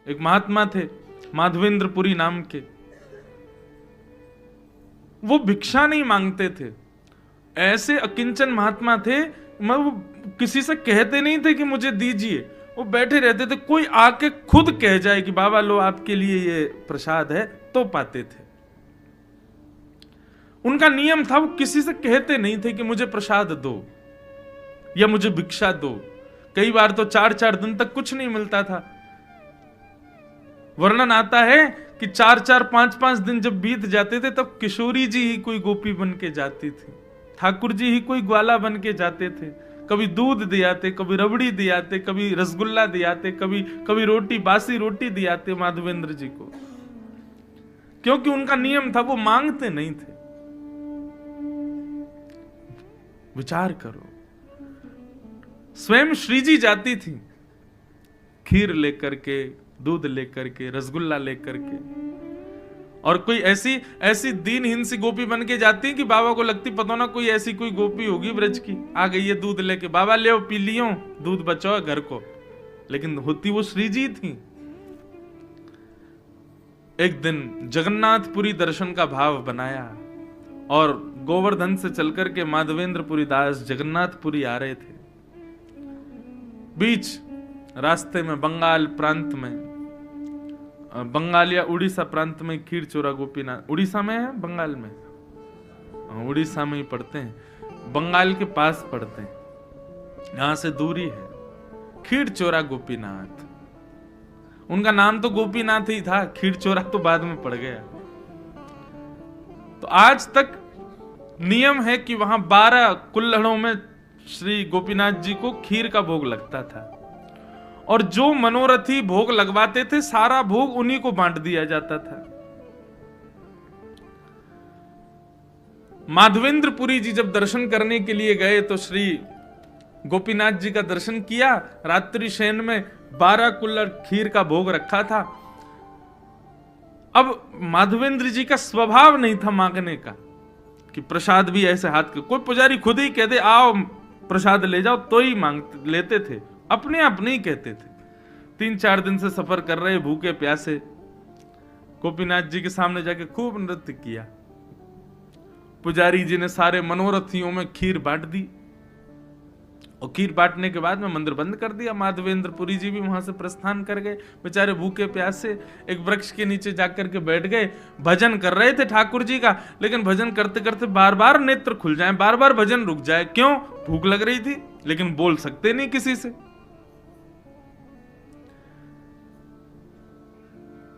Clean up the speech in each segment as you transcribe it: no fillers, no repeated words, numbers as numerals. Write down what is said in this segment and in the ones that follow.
एक महात्मा थे माधवेंद्रपुरी नाम के, वो भिक्षा नहीं मांगते थे, ऐसे अकिंचन महात्मा थे, वो किसी से कहते नहीं थे कि मुझे दीजिए, वो बैठे रहते थे, कोई आके खुद कह जाए कि बाबा लो आपके लिए ये प्रसाद है, तो पाते थे। उनका नियम था, वो किसी से कहते नहीं थे कि मुझे प्रसाद दो या मुझे भिक्षा दो। कई बार तो 4-4 दिन तक कुछ नहीं मिलता था। वर्णन आता है कि 4-4, 5-5 दिन जब बीत जाते थे तब किशोरी जी ही कोई गोपी बन के जाती थी, ठाकुर जी ही कोई ग्वाला बन के जाते थे। कभी दूध दियाते, कभी रबड़ी दियाते, कभी रसगुल्ला दियाते, कभी रोटी, बासी रोटी दियाते माधवेंद्र जी को, क्योंकि उनका नियम था, वो मांगते नहीं थे। विचार करो, स्वयं श्री जी जाती थी खीर लेकर के, दूध लेकर के, रसगुल्ला लेकर के, और कोई ऐसी दीनहीन सी गोपी बन के जाती कि बाबा को लगती पता ना कोई ऐसी कोई गोपी होगी ब्रज की, आ गई है दूध लेके, बाबा ले पी लियो, दूध बचाओ घर को, लेकिन होती वो श्री जी थी। एक दिन जगन्नाथपुरी दर्शन का भाव बनाया और गोवर्धन से चलकर के माधवेंद्रपुरी दास जगन्नाथपुरी आ रहे थे। बीच रास्ते में बंगाल प्रांत में, बंगाल या उड़ीसा प्रांत में खीरचोरा गोपीनाथ, उड़ीसा में है बंगाल में, उड़ीसा में ही पड़ते हैं, बंगाल के पास पड़ते हैं, यहां से दूरी है। खीरचोरा गोपीनाथ, उनका नाम तो गोपीनाथ ही था, खीरचोरा तो बाद में पड़ गया। तो आज तक नियम है कि वहां 12 कुल्हड़ों में श्री गोपीनाथ जी को खीर का भोग लगता था, और जो मनोरथी भोग लगवाते थे सारा भोग उन्हीं को बांट दिया जाता था। माधवेंद्रपुरी जी जब दर्शन करने के लिए गए तो श्री गोपीनाथ जी का दर्शन किया, रात्रि शयन में 12 कुल्हड़ खीर का भोग रखा था। अब माधवेंद्र जी का स्वभाव नहीं था मांगने का कि प्रसाद भी ऐसे हाथ के, कोई पुजारी खुद ही कह दे आओ प्रसाद ले जाओ तो ही मांगते लेते थे, अपने आप नहीं कहते थे। 3-4 दिन से सफर कर रहे भूखे प्यासे, गोपीनाथ जी के सामने जाके खूब नृत्य किया। पुजारी जी ने सारे मनोरथियों में खीर बांट दी, और खीर बांटने के बाद में मंदिर बंद कर दिया। माधवेंद्रपुरी जी भी वहां से प्रस्थान कर गए, बेचारे भूखे प्यासे एक वृक्ष के नीचे जाकर के बैठ गए। भजन कर रहे थे ठाकुर जी का, लेकिन भजन करते करते बार बार नेत्र खुल जाए, बार बार भजन रुक जाए। क्यों? भूख लग रही थी, लेकिन बोल सकते नहीं किसी से।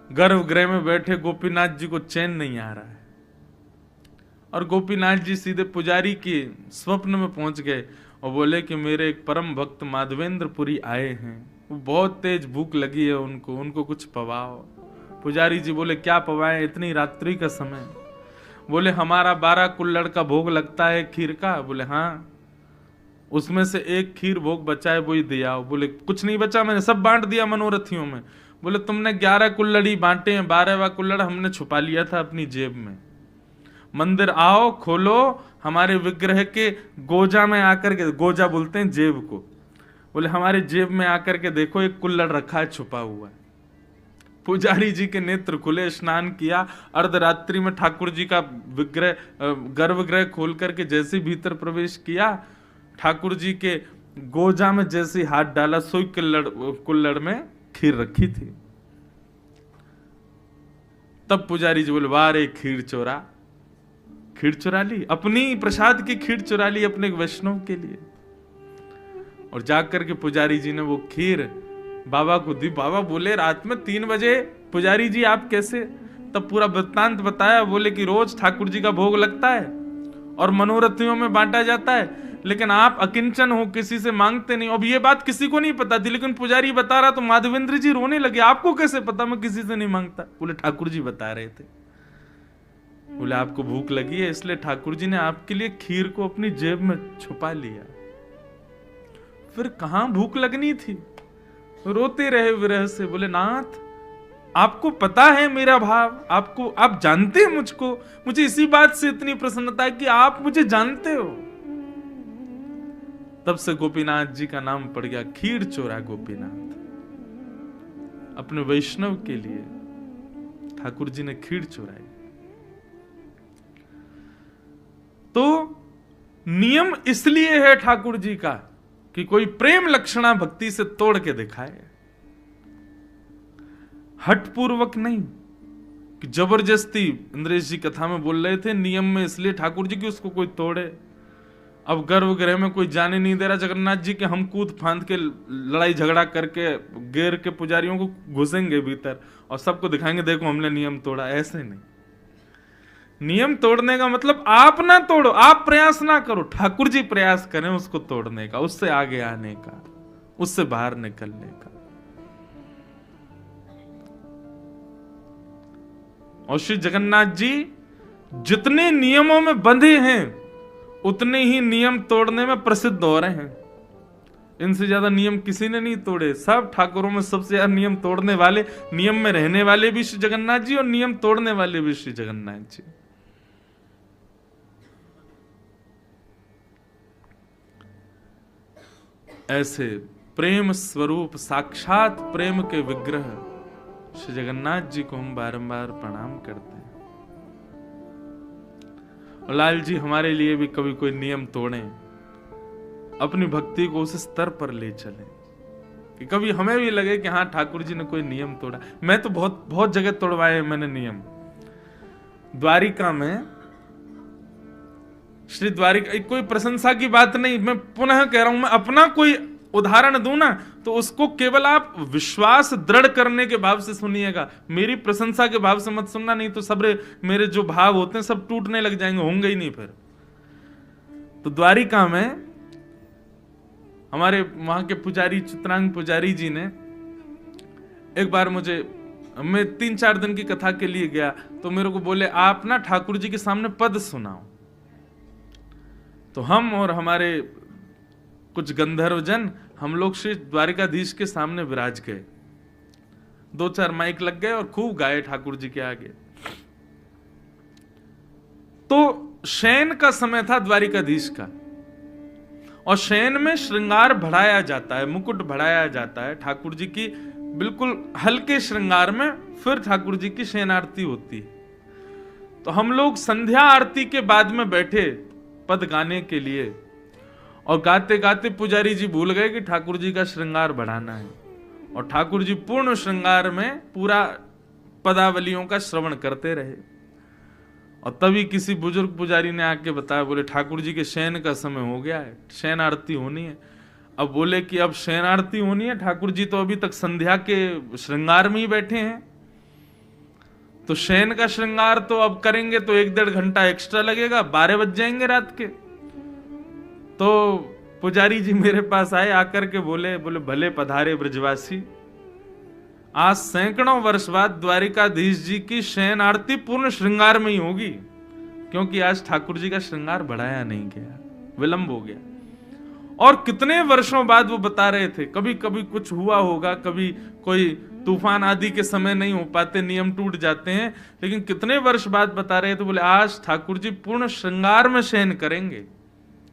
गर्भगृह में बैठे गोपीनाथ जी को चैन नहीं आ रहा है, और गोपीनाथ जी सीधे पुजारी के स्वप्न में पहुंच गए और बोले कि मेरे एक परम भक्त माधवेंद्रपुरी आए हैं, वो बहुत तेज भूख लगी है उनको कुछ पवाओ। पुजारी जी बोले क्या पवाएं इतनी रात्रि का समय? बोले हमारा 12 कुल्हड़ का भोग लगता है खीर का। बोले हाँ, उसमें से एक खीर भोग बचा है, वही दिया। बोले कुछ नहीं बचा, मैंने सब बांट दिया मनोरथियों में। बोले तुमने 11 कुल्हड़ ही बांटे हैं, 12वां कुल्हड़ हमने छुपा लिया था अपनी जेब में। मंदिर आओ, खोलो, हमारे विग्रह के गोजा में आकर के, गोजा बोलते हैं जेब को, बोले हमारे जेब में आकर के देखो एक कुल्हड़ रखा है छुपा हुआ है। पुजारी जी के नेत्र खुले, स्नान किया, अर्धरात्रि में ठाकुर जी का विग्रह गर्भगृह खोल करके जैसे भीतर प्रवेश किया, ठाकुर जी के गोजा में जैसे हाथ डाला, सोई कुल्हड़ में खीर रखी थी। तब पुजारी जी बोले वाह रे खीर चोरा, खीर चुरा ली, अपनी प्रसाद की खीर चुरा ली अपने वैष्णव के लिए। और जाकर के पुजारी जी ने वो खीर बाबा को दी। बाबा बोले रात में 3 बजे पुजारी जी आप कैसे? तब पूरा वृत्तांत बताया। बोले कि रोज ठाकुर जी का भोग लगता है और मनोरथियों में बांटा जाता है, लेकिन आप अकिंचन हो, किसी से मांगते नहीं। अब ये बात किसी को नहीं पता थी, लेकिन पुजारी बता रहा तो माधवेंद्र जी रोने लगे, आपको कैसे पता मैं किसी से नहीं मांगता? बोले ठाकुर जी बता रहे थे। बोले आपको भूख लगी है इसलिए ठाकुर जी ने आपके लिए खीर को अपनी जेब में छुपा लिया। फिर कहां भूख लगनी थी? रोते रहे विरह से। बोले नाथ आपको पता है मेरा भाव, आपको, आप जानते हैं मुझको, मुझे इसी बात से इतनी प्रसन्नता है कि आप मुझे जानते हो। तब से गोपीनाथ जी का नाम पड़ गया खीर चोरा गोपीनाथ। अपने वैष्णव के लिए ठाकुर जी ने खीर चुराई। तो नियम इसलिए है ठाकुर जी का कि कोई प्रेम लक्षणा भक्ति से तोड़ के दिखाए, हठपूर्वक नहीं कि जबरदस्ती। इंद्रेश जी कथा में बोल रहे थे नियम में इसलिए ठाकुर जी कि उसको कोई तोड़े। अब गर्भगृह में कोई जाने नहीं दे रहा जगन्नाथ जी के, हम कूद फांद के लड़ाई झगड़ा करके गेर के पुजारियों को घुसेंगे भीतर और सबको दिखाएंगे देखो हमने नियम तोड़ा। ऐसे नहीं, नियम तोड़ने का मतलब आप ना तोड़ो, आप प्रयास ना करो, ठाकुर जी प्रयास करें उसको तोड़ने का, उससे आगे आने का, उससे बाहर निकलने का। और श्री जगन्नाथ जी जितने नियमों में बंधे हैं उतने ही नियम तोड़ने में प्रसिद्ध हो रहे हैं। इनसे ज्यादा नियम किसी ने नहीं तोड़े। सब ठाकुरों में सबसे ज्यादा नियम तोड़ने वाले, नियम में रहने वाले भी श्री जगन्नाथ जी और नियम तोड़ने वाले भी श्री जगन्नाथ जी। ऐसे प्रेम स्वरूप साक्षात प्रेम के विग्रह श्री जगन्नाथ जी को हम बारंबार प्रणाम करते हैं। और लाल जी हमारे लिए भी कभी कोई नियम तोड़े, अपनी भक्ति को उस स्तर पर ले चले कि कभी हमें भी लगे कि हाँ ठाकुर जी ने कोई नियम तोड़ा। मैं तो बहुत बहुत जगह तोड़वाए मैंने नियम। द्वारिका में श्री द्वारिका, कोई प्रशंसा की बात नहीं, मैं पुनः कह रहा हूं, मैं अपना कोई उदाहरण दूं ना तो उसको केवल आप विश्वास दृढ़ करने के भाव से सुनिएगा, मेरी प्रशंसा के भाव से मत सुनना, नहीं तो सब मेरे जो भाव होते हैं सब टूटने लग जाएंगे, होंगे ही नहीं फिर। तो द्वारिका में हमारे वहां के पुजारी चित्रांग पुजारी जी ने एक बार मुझे, मैं 3-4 दिन की कथा के लिए गया तो मेरे को बोले आप ना ठाकुर जी के सामने पद सुनाओ। तो हम और हमारे कुछ गंधर्व जन, हम लोग श्री द्वारिकाधीश के सामने विराज गए, 2-4 माइक लग गए और खूब गाए ठाकुर जी के आगे। तो शयन का समय था द्वारिकाधीश का, और शयन में श्रृंगार बढ़ाया जाता है, मुकुट बढ़ाया जाता है ठाकुर जी की, बिल्कुल हल्के श्रृंगार में फिर ठाकुर जी की शयन आरती होती है। तो हम लोग संध्या आरती के बाद में बैठे पद गाने के लिए, और गाते गाते पुजारी जी भूल गए कि ठाकुर जी का श्रृंगार बढ़ाना है, और ठाकुर जी पूर्ण श्रृंगार में पूरा पदावलियों का श्रवण करते रहे। और तभी किसी बुजुर्ग पुजारी ने आके बताया, बोले ठाकुर जी के शयन का समय हो गया है, शयन आरती होनी है। अब बोले कि अब शयन आरती होनी है, ठाकुर जी तो अभी तक संध्या के श्रृंगार में ही बैठे हैं, तो शयन का श्रृंगार तो अब करेंगे तो 1-1.5 घंटा एक्स्ट्रा लगेगा, 12 बज जाएंगे रात के। तो पुजारी जी मेरे पास आए, आकर के बोले भले पधारे ब्रजवासी, आज सैकड़ों वर्ष बाद द्वारिकाधीश जी की शयन आरती पूर्ण श्रृंगार में ही होगी, क्योंकि आज ठाकुर जी का श्रृंगार बढ़ाया नहीं गया, विलंब हो गया। और कितने वर्षों बाद वो बता रहे थे, कभी कभी कुछ हुआ होगा, कभी कोई तूफान आदि के समय नहीं हो पाते, नियम टूट जाते हैं, लेकिन कितने वर्ष बाद बता रहे थे, बोले आज ठाकुर जी पूर्ण श्रृंगार में शयन करेंगे।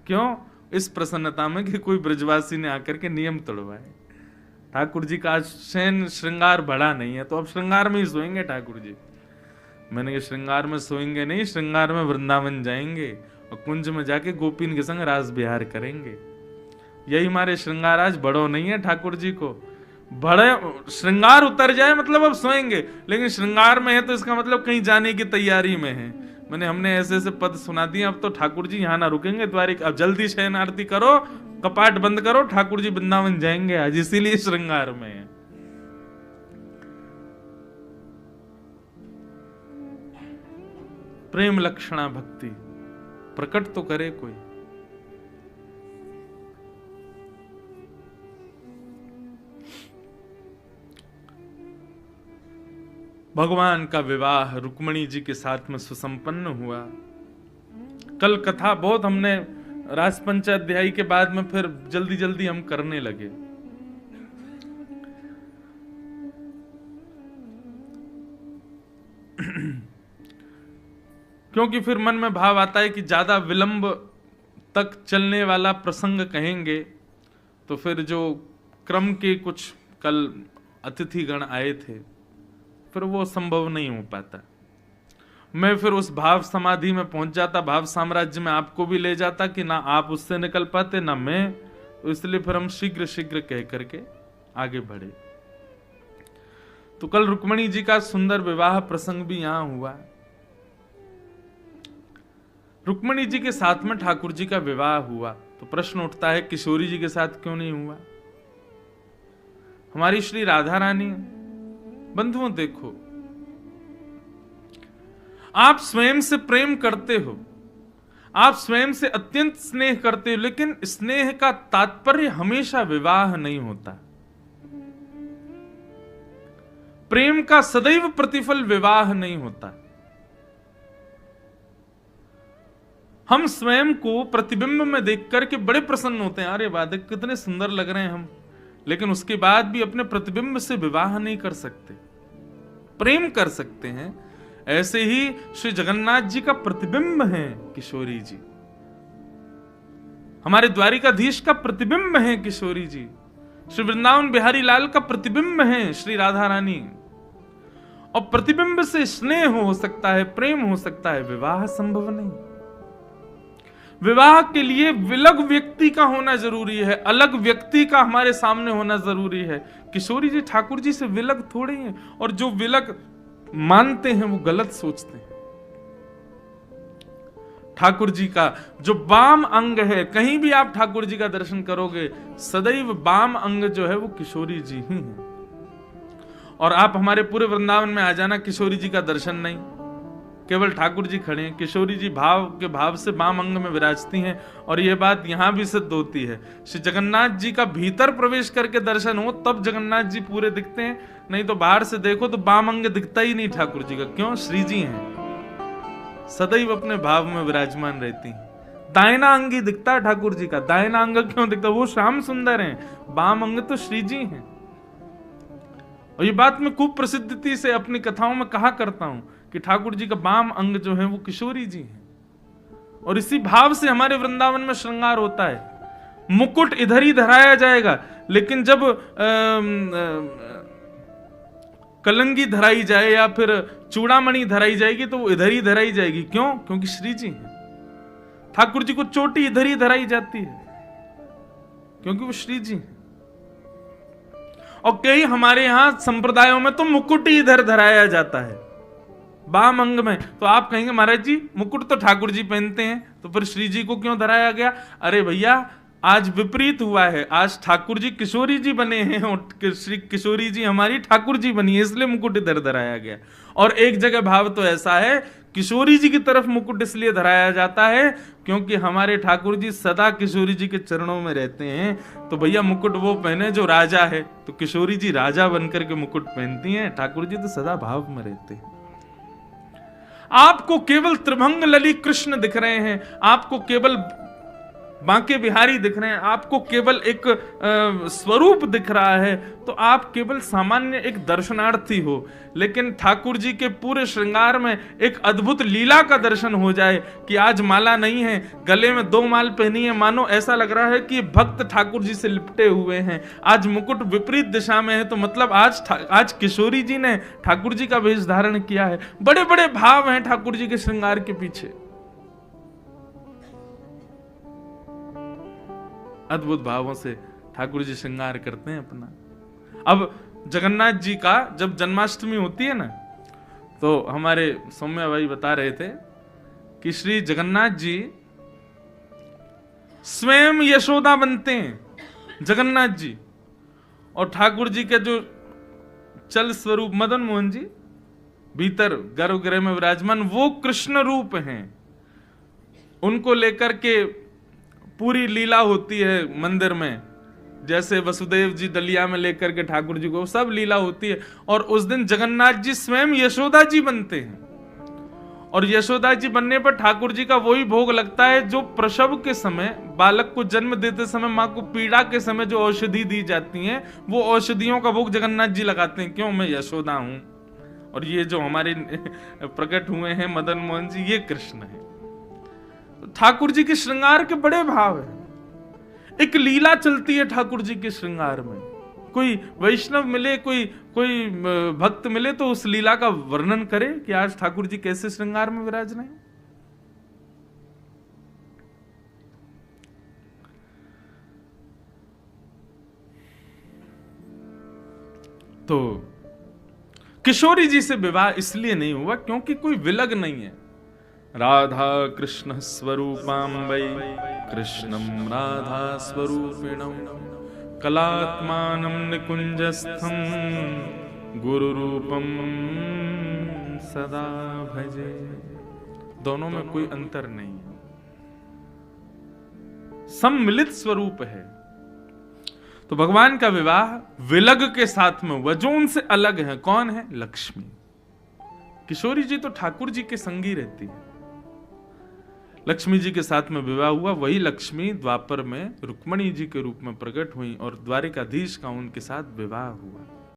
क्यों? इस प्रसन्नता में कि कोई ब्रजवासी ने आकर के नियम तोड़वाए। ठाकुर जी का आज शयन श्रृंगार बढ़ा नहीं है, तो अब श्रृंगार में ही सोएंगे ठाकुर जी। मैंने कहा श्रृंगार में सोएंगे नहीं, श्रृंगार में वृंदावन जाएंगे और कुंज में जाके गोपीन के संग रास विहार करेंगे। यही हमारे श्रृंगार आज बड़ो नहीं है ठाकुर जी को, बड़े श्रृंगार उतर जाए मतलब अब सोएंगे, लेकिन श्रृंगार में है तो इसका मतलब कहीं जाने की तैयारी में है। मैंने हमने ऐसे ऐसे पद सुना दिए, अब तो ठाकुर जी यहाँ ना रुकेंगे द्वारिका, अब जल्दी शयन आरती करो, कपाट बंद करो, ठाकुर जी वृंदावन जाएंगे आज, इसीलिए श्रृंगार में है। प्रेम लक्षणा भक्ति प्रकट तो करे कोई। भगवान का विवाह रुक्मिणी जी के साथ में सुसंपन्न हुआ। कल कथा बहुत हमने रासपंचाध्यायी के बाद में फिर जल्दी जल्दी हम करने लगे। क्योंकि फिर मन में भाव आता है कि ज्यादा विलंब तक चलने वाला प्रसंग कहेंगे तो फिर जो क्रम के कुछ कल अतिथिगण आए थे, फिर वो संभव नहीं हो पाता। मैं फिर उस भाव समाधि में पहुंच जाता, भाव साम्राज्य में आपको भी ले जाता कि ना आप उससे निकल पाते ना मैं, तो इसलिए फिर हम शीघ्र शीघ्र कह करके आगे बढ़े। तो कल रुक्मणी जी का सुंदर विवाह प्रसंग भी यहां हुआ। रुक्मणी जी के साथ में ठाकुर जी का विवाह हुआ, तो प्रश्न उठता है किशोरी जी के साथ क्यों नहीं हुआ? हमारी श्री राधा रानी, बंधुओं देखो, आप स्वयं से प्रेम करते हो, आप स्वयं से अत्यंत स्नेह करते हो, लेकिन स्नेह का तात्पर्य हमेशा विवाह नहीं होता। प्रेम का सदैव प्रतिफल विवाह नहीं होता। हम स्वयं को प्रतिबिंब में देख करके बड़े प्रसन्न होते हैं, अरे वाह कितने सुंदर लग रहे हैं हम, लेकिन उसके बाद भी अपने प्रतिबिंब से विवाह नहीं कर सकते, प्रेम कर सकते हैं। ऐसे ही श्री जगन्नाथ जी का प्रतिबिंब है किशोरी जी, हमारे द्वारिकाधीश का प्रतिबिंब है किशोरी जी, श्री वृंदावन बिहारी लाल का प्रतिबिंब है श्री राधा रानी। और प्रतिबिंब से स्नेह हो सकता है, प्रेम हो सकता है, विवाह संभव नहीं। विवाह के लिए विलग व्यक्ति का होना जरूरी है, अलग व्यक्ति का हमारे सामने होना जरूरी है। किशोरी जी ठाकुर जी से विलग थोड़े हैं, और जो विलग मानते हैं वो गलत सोचते हैं। ठाकुर जी का जो वाम अंग है, कहीं भी आप ठाकुर जी का दर्शन करोगे सदैव वाम अंग जो है वो किशोरी जी ही है। और आप हमारे पूरे वृंदावन में आ जाना, किशोरी जी का दर्शन नहीं, केवल ठाकुर जी खड़े हैं। किशोरी जी भाव के भाव से वाम अंग में विराजती हैं, और यह बात यहां भी सिद्ध होती है। श्री जगन्नाथ जी का भीतर प्रवेश करके दर्शन हो तब जगन्नाथ जी पूरे दिखते हैं, नहीं तो बाहर से देखो तो वाम अंग दिखता ही नहीं ठाकुर जी का। क्यों? श्री जी हैं, सदैव अपने भाव में विराजमान रहती हैं। दायना अंग ही दिखता है ठाकुर जी का, दायना अंग क्यों दिखता? वो श्याम सुंदर हैं, वाम अंग तो श्री जी हैं। और ये बात मैं खूब प्रसिद्धि से अपनी कथाओं में कहा करता हूं कि ठाकुर जी का वाम अंग जो है वो किशोरी जी हैं, और इसी भाव से हमारे वृंदावन में श्रृंगार होता है। मुकुट इधर ही धराया जाएगा, लेकिन जब कलंगी धराई जाए या फिर चूड़ामणि धराई जाएगी तो वो इधर ही धराई जाएगी। क्यों? क्योंकि श्री जी हैं। ठाकुर जी को चोटी इधर ही धराई जाती है क्योंकि वो श्री जी हैं। और कई हमारे यहां संप्रदायों में तो मुकुट ही इधर धराया जाता है वाम अंग में। तो आप कहेंगे महाराज जी मुकुट तो ठाकुर जी पहनते हैं, तो फिर श्री जी को क्यों धराया गया? अरे भैया आज विपरीत हुआ है, आज ठाकुर जी किशोरी जी बने हैं और श्री किशोरी जी हमारी ठाकुर जी बनी है, इसलिए मुकुट इधर धराया गया। और एक जगह भाव तो ऐसा है, किशोरी जी की तरफ मुकुट इसलिए धराया जाता है क्योंकि हमारे ठाकुर जी सदा किशोरी जी के चरणों में रहते हैं। तो भैया मुकुट वो पहने जो राजा है, तो किशोरी जी राजा बनकर के मुकुट पहनती हैं, ठाकुर जी तो सदा भाव में रहते हैं। आपको केवल त्रिभंग लली कृष्ण दिख रहे हैं, आपको केवल बांके बिहारी दिख रहे हैं, आपको केवल एक स्वरूप दिख रहा है, तो आप केवल सामान्य एक दर्शनार्थी हो। लेकिन ठाकुर जी के पूरे श्रृंगार में एक अद्भुत लीला का दर्शन हो जाए कि आज माला नहीं है, गले में 2 माल पहनी है, मानो ऐसा लग रहा है कि भक्त ठाकुर जी से लिपटे हुए हैं। आज मुकुट विपरीत दिशा में है, तो मतलब आज किशोरी जी ने ठाकुर जी का वेश धारण किया है। बड़े बड़े भाव हैं ठाकुर जी के श्रृंगार के पीछे, अद्भुत भावों से ठाकुर जी श्रृंगार करते हैं अपना। अब जगन्नाथ जी का जब जन्माष्टमी होती है ना, तो हमारे सौम्या भाई बता रहे थे कि श्री जगन्नाथ जी स्वयं यशोदा बनते हैं जगन्नाथ जी, और ठाकुर जी के जो चल स्वरूप मदन मोहन जी भीतर गर्भगृह में विराजमान वो कृष्ण रूप हैं। उनको लेकर के पूरी लीला होती है मंदिर में, जैसे वसुदेव जी दलिया में लेकर के ठाकुर जी को, सब लीला होती है। और उस दिन जगन्नाथ जी स्वयं यशोदा जी बनते हैं, और यशोदा जी बनने पर ठाकुर जी का वही भोग लगता है जो प्रसव के समय, बालक को जन्म देते समय मां को पीड़ा के समय जो औषधि दी जाती है, वो औषधियों का भोग जगन्नाथ जी लगाते हैं। क्यों? मैं यशोदा हूं, और ये जो हमारे प्रकट हुए हैं मदन मोहन जी, ये कृष्ण है। ठाकुर जी के श्रृंगार के बड़े भाव हैं, एक लीला चलती है ठाकुर जी के श्रृंगार में। कोई वैष्णव मिले, कोई कोई भक्त मिले तो उस लीला का वर्णन करे कि आज ठाकुर जी कैसे श्रृंगार में विराज रहे हैं। तो किशोरी जी से विवाह इसलिए नहीं हुआ क्योंकि कोई विलग नहीं है। राधा कृष्ण स्वरूपाम वै कृष्णम राधा स्वरूपिणम कलात्मानं निकुंजस्थं गुरु रूपम सदा भजे। दोनों में कोई अंतर नहीं है, सम्मिलित स्वरूप है। तो भगवान का विवाह विलग के साथ में हुआ, जो उनसे अलग है। कौन है? लक्ष्मी। किशोरी जी तो ठाकुर जी के संगी रहती है, लक्ष्मी जी के साथ में विवाह हुआ। वही लक्ष्मी द्वापर में रुक्मणी जी के रूप में प्रकट हुई और द्वारिकाधीश का उनके साथ विवाह हुआ।